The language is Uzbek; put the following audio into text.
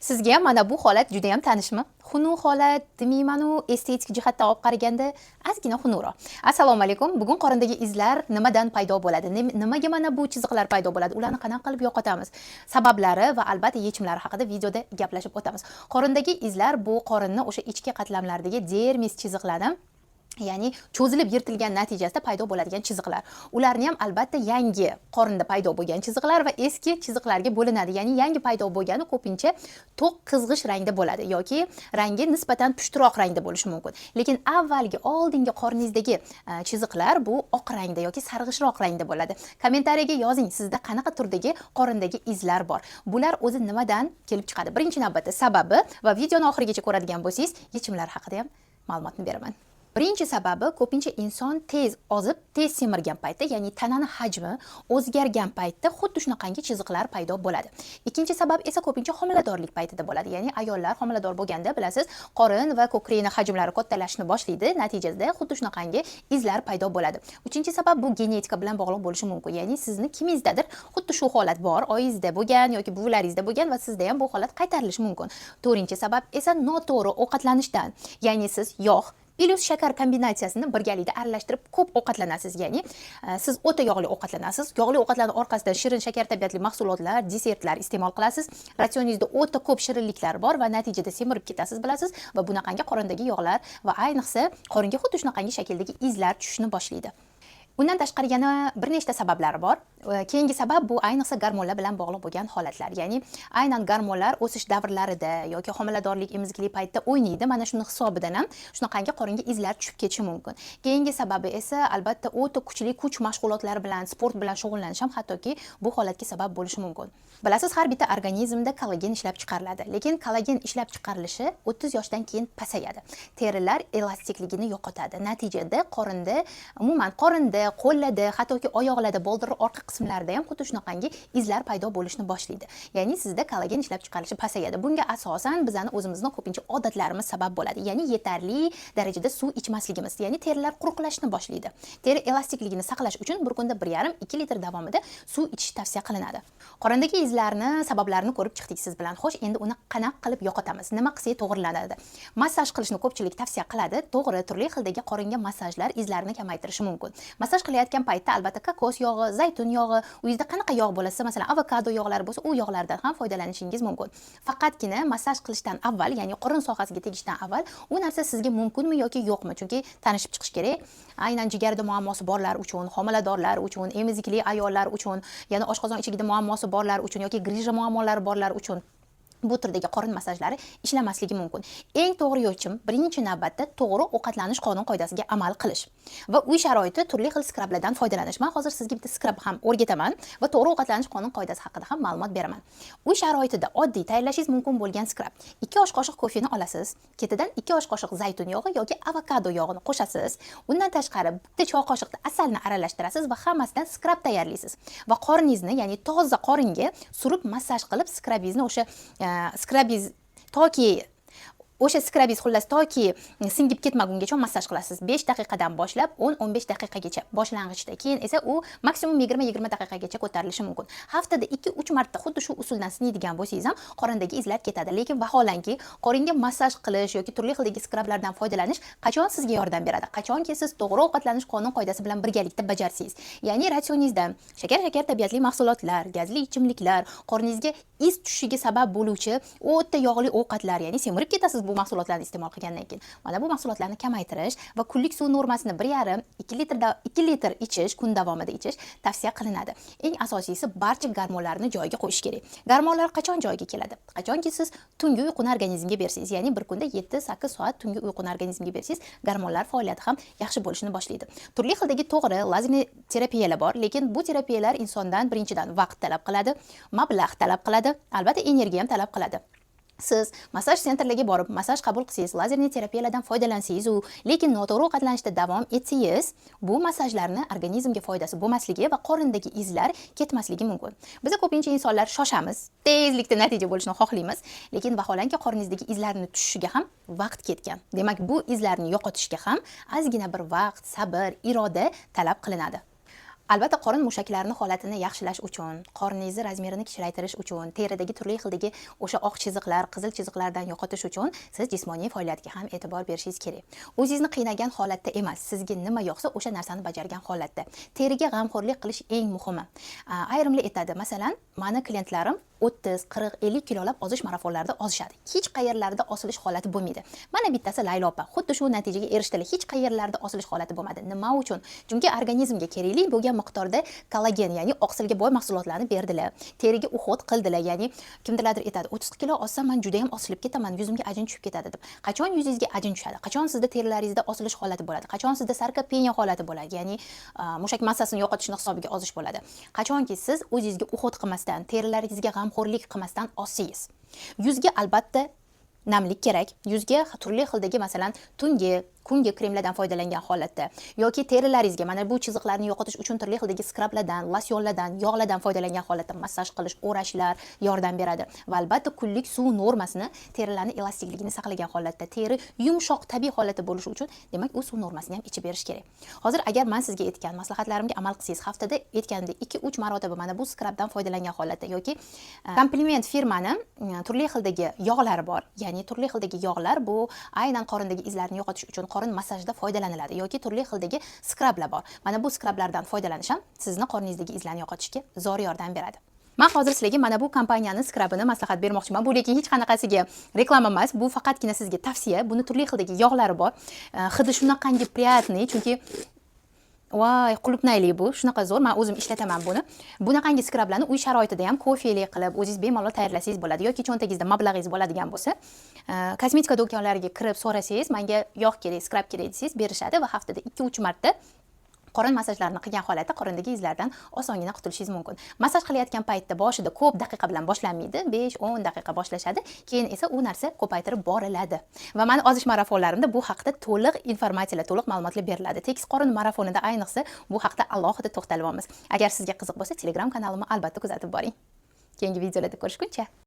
Sizga ham mana bu holat juda ham tanishmi? Xunuk holat demayman-u, estetik jihatdan olib qaraganda ozgina xunukroq. Assalomu alaykum. Bugun qorindagi izlar nimadan paydo bo'ladi? Nimaga mana bu chiziqlar paydo bo'ladi? Ularni qanaqa qilib yo'qotamiz? Sabablari va albatta yechimlari haqida videoda gaplashib o'tamiz. Qorindagi izlar bu qorinni o'sha ichki qatlamlaridagi dermis chiziqlari, ya'ni cho'zilib yirtilgan natijasida paydo bo'ladigan chiziqlar. Ularni ham albatta yangi qorinda paydo bo'lgan chiziqlar va eski chiziqlarga bo'linadi. Ya'ni yangi paydo bo'lgani ko'pincha to'q qizg'ish rangda bo'ladi yoki rangi nisbatan pushtroq rangda bo'lishi mumkin. Lekin avvalgi oldingi qorningizdagi chiziqlar bu oq rangda yoki sarg'ishroq rangda bo'ladi. Kommentariyaga yozing, sizda qanaqa turdagi qorindagi izlar bor. Bular o'zi nimadan kelib chiqadi? Birinchi navbatda sababi va videoni oxirigacha ko'radigan bo'lsangiz, yechimlar haqida ham ma'lumotni beraman. Birinchi sababi ko'pincha inson tez ozib, tez semirgan paytda, ya'ni tanani hajmi o'zgargan paytda xuddi shunaqangi chiziqlar paydo bo'ladi. Ikkinchi sabab esa ko'pincha homiladorlik paytida bo'ladi. Ya'ni ayollar homilador bo'lganda bilasiz, qorin va ko'krakning hajmlari kattalashishni boshlaydi, natijada xuddi shunaqangi izlar paydo bo'ladi. Uchinchi sabab bu genetika bilan bog'liq bo'lishi mumkin. Ya'ni sizni kimingizdadir xuddi shu holat bor, oyingizda bo'lgan yoki buvlaringizda bo'lgan va sizda ham bu holat qaytarilishi mumkin. To'rtinchi sabab esa noto'g'ri ovqatlanishdan. Ya'ni siz yog' plus shakar kombinatsiyasini birgalikda aralashtirib ko'p ovqatlanasiz. Ya'ni siz o'ta yog'li ovqatlanasiz. Yog'li ovqatlarning orqasidan shirin shakar tabiatli mahsulotlar, desertlar iste'mol qilasiz. Ratsioningizda o'ta ko'p shirinliklar bor va natijada semirib ketasiz, bilasiz, va bunaqangi qorindagi yog'lar va ayniqsa qoringa xuddi shunaqangi shakldagi izlar tushishni boshlaydi. Undan tashqari yana bir nechta sabablari bor. Keyingi sabab bu ayniqsa gormonlar bilan bog'liq bo'lgan holatlar. Ya'ni aynan gormonlar o'sish davrlarida yoki homiladorlik, emiziklik paytida o'ynaydi. Mana shuni hisobidan ham shunaqangi qoringa izlar tushib ketishi mumkin. Keyingi sababi esa albatta o'ta kuchli kuch mashg'ulotlari bilan, sport bilan shug'ullanish ham hattoki bu holatga sabab bo'lishi mumkin. Bilasiz, har bitta organizmda kollagen ishlab chiqariladi. Lekin kollagen ishlab chiqarilishi 30 yoshdan keyin pasayadi. Terilar elastikligini yo'qotadi. Natijada qorinda, umuman qorinda, qo'llarda, hattoki oyoqlarda, boldir orqa qismlarida ham xuddi shunaqangi izlar paydo bo'lishni boshlaydi. Ya'ni sizda kollagen ishlab chiqarilishi pasayadi. Bunga asosan bizning o'zimizning ko'pincha odatlarimiz sabab bo'ladi. Ya'ni yetarli darajada suv ichmasligimiz, ya'ni terilar quruqlashni boshlaydi. Teri elastikligini saqlash uchun bir kunda 1,5-2 litr davomida suv ichish tavsiya qilinadi. Qorindagi izlarni sabablarini ko'rib chiqdik siz bilan. Xo'sh, endi uni qanaqa qilib yo'qotamiz? Nima qilsak to'g'rilanadi? Massaj qilishni ko'pchilik tavsiya qiladi. To'g'ri, turli xildagi qoringa massajlar izlarni kamaytirishi mumkin. Massaj qilayotgan paytda albatta kokos yog'i, zaytun yog'i, uyingizda qanaqa yog' bo'lsa, masalan, avokado yog'lari bo'lsa, u yog'lardan ham foydalanishingiz mumkin. Faqatgina massaj qilishdan avval, ya'ni qorin sohasiga tegishdan avval u narsa sizga mumkinmi yoki yo'qmi? Chunki tanishib chiqish kerak. Aynan jigarda muammosi borlar uchun, homiladorlar uchun, emizikli ayollar uchun, yana oshqozon ichigida muammosi borlar uchun yoki grija muammolari borlar uchun bu turdagi qorin massajlari ishlamasligi mumkin. Eng to'g'ri yechim birinchi navbatda to'g'ri ovqatlanish qonun qoidasiga amal qilish va uy sharoitida turli xil skrablardan foydalanish. Men hozir sizga bitta skrab ham o'rgataman va to'g'ri ovqatlanish qonun qoidasi haqida ham ma'lumot beraman. Uy sharoitida oddiy tayyorlashingiz mumkin bo'lgan skrab. 2 osh qoshiq kofeni olasiz, ketidan 2 osh qoshiq zaytun yog'i yoki avokado yog'ini qo'shasiz. Undan tashqari bitta choy qoshiqda asalni aralashtirasiz va hammasidan skrab tayyorlaysiz. Va qoringizni, ya'ni toza qoringa surib massaj qilib skrabingizni o'sha skrabiz toki xullas toki singib ketmagungacha massaj qilasiz. 5 daqiqadan boshlab 10-15 daqiqagacha boshlang'ichda, keyin esa u maksimum 20-20 daqiqagacha ko'tarilishi mumkin. Haftada 2-3 marta xuddi shu usuldan sinaydigan bo'lsangiz ham qorindagi izlar ketadi. Lekin vaholanki qoringa massaj qilish yoki turli xildagi skrablardan foydalanish qachon sizga yordam beradi? Qachonki siz to'g'ri ovqatlanish qonun qoidasi bilan birgalikda bajarsangiz. Ya'ni ratsioningizda shakar tabiatli mahsulotlar, gazli ichimliklar, qorningizga iz tushishiga sabab bo'luvchi o'ta yog'li ovqatlar, ya'ni semirib ketasiz bu mahsulotlarni iste'mol qilgandan keyin. Mana bu mahsulotlarni kamaytirish va kunlik suv normasini 1,5-2 litr ichish, kun davomida ichish tavsiya qilinadi. Eng asosiysi barcha gormonlarni joyiga qo'yish kerak. Gormonlar qachon joyiga keladi? Qachonki siz tungi uyquni organizmga bersangiz, ya'ni bir kunda 7-8 soat tungi uyquni organizmga bersangiz, gormonlar faoliyati ham yaxshi bo'lishni boshlaydi. Turli xildagi to'g'ri lazerli terapiyalar bor, lekin bu terapiyalar insondan birinchidan vaqt talab qiladi, mablag' talab qiladi, albatta energiya ham talab qiladi. Siz massaj sentrlarga borib massaj qabul qilsangiz, lazerli terapiyalardan foydalansangiz, lekin noto'g'ri ovqatlanishda davom etsangiz, bu massajlarni organizmga foydasi bo'lmasligi va qorindagi izlar ketmasligi mumkin. Biz ko'pincha insonlar shoshamiz, tezlikda natija bo'lishini xohlaymiz, lekin vaholanki qoringizdagi izlarni tushishiga ham vaqt ketgan. Demak, bu izlarni yo'qotishga ham ozgina bir vaqt, sabr, iroda talab qilinadi. Albatta qorin mushaklarini holatini yaxshilash uchun, qorningizni razmerini kichraytirish uchun, teridagi turli xildagi o'sha oq chiziqlar, qizil chiziqlardan yo'qotish uchun siz jismoniy faoliyatga ham e'tibor berishingiz kerak. O'zingizni qiynagan holatda emas, sizga nima yoqsa o'sha narsani bajargan holatda. Teriga g'amxo'rlik qilish eng muhimi. Ayrimlar aytadi, masalan, meni klientlarim 30, 40, 50 kilolab ozish marafonlarida ozishadi. Hech qayerlarda osilish holati bo'lmaydi. Mana bittasi Laylo opa xuddi shu natijaga erishdilar. Hech qayerlarda osilish holati bo'lmadi. Nima uchun? Chunki organizmga kerakli bo'lgan miqdorda kollagen, ya'ni oqsilga boy mahsulotlarni berdilar. Teriga uhod qildilar, ya'ni kimdirlardir aytadi, 30 kilo olsam men juda ham osilib ketaman, yuzimga ajin tushib ketadi deb. Qachon yuzingizga ajin tushadi? Qachon sizda terilaringizda osilish holati bo'ladi? Qachon sizda sarkopeniya holati bo'ladi? Ya'ni mushak massasini yo'qotishning hisobiga ozish bo'ladi. Qachonki siz o'zingizga uhod qilmasdan, terilaringizga g'amxo'rlik qilmasdan ozsangiz. Yuzga albatta namlik kerak. Yuzga turli xildagi, masalan, kungi kremlardan foydalangan holatda yoki terilaringizga mana bu chiziqlarni yo'qotish uchun turli xildagi skrablardan, losyonlardan, yog'lardan foydalangan holatda massaj qilish, o'rashlar yordam beradi. Va albatta kunlik suv normasini, terilarning elastikligini saqlagan holatda, teri yumshoq, tabiiy holatda bo'lishi uchun, demak, u suv normasini ham ichib berish kerak. Hozir agar men sizga aytgan maslahatlarimga amal qilsangiz, haftada aytganda 2-3 marotaba mana bu skrabdan foydalangan holatda yoki kompliment firmani turli xildagi yog'lari bor. Ya'ni turli xildagi yog'lar bu aynan qorindagi izlarni yo'qotish uchun qorin massajida foydalaniladi yoki turli xildagi skrablar bor. Mana bu skrablardan foydalanish ham sizni qorningizdagi izlarni yo'qotishga zo'r yordam beradi. Men hozir sizlarga mana bu kompaniyani skrabini maslahat bermoqchiman. Bu lekin hech qanaqasiga reklama emas, bu faqatgina sizga tavsiya. Buni turli xildagi yog'lari bor. Hidi shunaqangi приятный, chunki voy, qulupnayli bu, shunaqa zo'r. Men o'zim ishlataman buni. Bunaqangi skrablarni uy sharoitida ham kofeli qilib, o'zingiz bemalol tayyorlasangiz bo'ladi yoki cho'ntagingizda mablag'ingiz bo'ladigan bo'lsa, kosmetika do'konlariga kirib so'rasangiz, menga yog' kerak, skrab kerak desangiz, berishadi va haftada 2-3 marta qorin massajlarini qilgan holatda qorindagi izlardan osongina qutulishingiz mumkin. Massaj qilayotgan paytda boshida ko'p daqiqa bilan boshlanmaydi, 5-10 daqiqa boshlashadi, keyin esa u narsa ko'paytirib boriladi. Va meni ozish marafonlarimda bu haqda to'liq informatsiyalar, to'liq ma'lumotlar beriladi. Tekis qorin marafonida ayniqsa bu haqda alohida to'xtalib olamiz. Agar sizga qiziq bo'lsa, Telegram kanalimni albatta kuzatib boring. Keyingi videolarda ko'rishguncha